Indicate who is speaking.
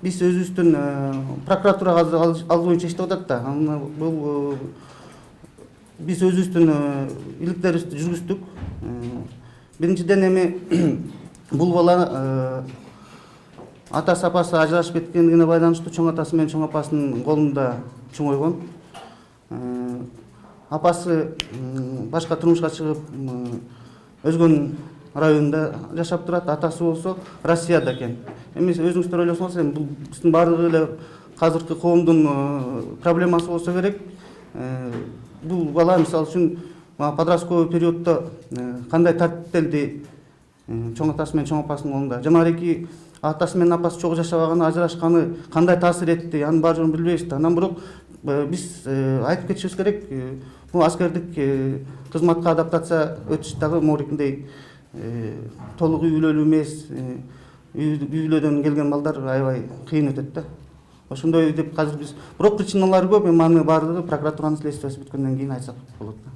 Speaker 1: биз өзүбүздүн прокуратурага ал боюнча иштеп атат да. Бул биз өзүбүздүн иликтерибизди жүргүздүк. Биринчиден эми бул бала атасы апасы ажырашып кеткендигине байланыштуу чоң атасы менен чоң апасынын колунда чоңойгон. Апасы башка турмушка чыгып өзгөнүн районунда жашап турат. Атасы болсо Россияда экен. Эми өзүңүздөр ойлосоңуз, эми бул биздин баардык эле азыркы коомдун проблемасы болсо керек. Бул бала мисалы үчүн подростковый периоддо кандай тартиптелди чоң атасы менен чоң апасынын колунда. Жанагы атасы менен апасы чогуу жашабаганы, ажырашканы кандай таасир этти, анын баары жоогун билбейбиз да. Андан бирок биз айтып кетишибиз керек. Бул аскердик кызматка адаптация өтүш дагы могуликиндей толук үй бүлөлүү эмес, үй бүлөдөн келген балдар аябай кыйын өтөт да. Ошондой деп азыр биз, бирок причиналары көп. Эми аны баардыгы прокуратуранын следствиясы бүткөндөн кийин айтсак болот да.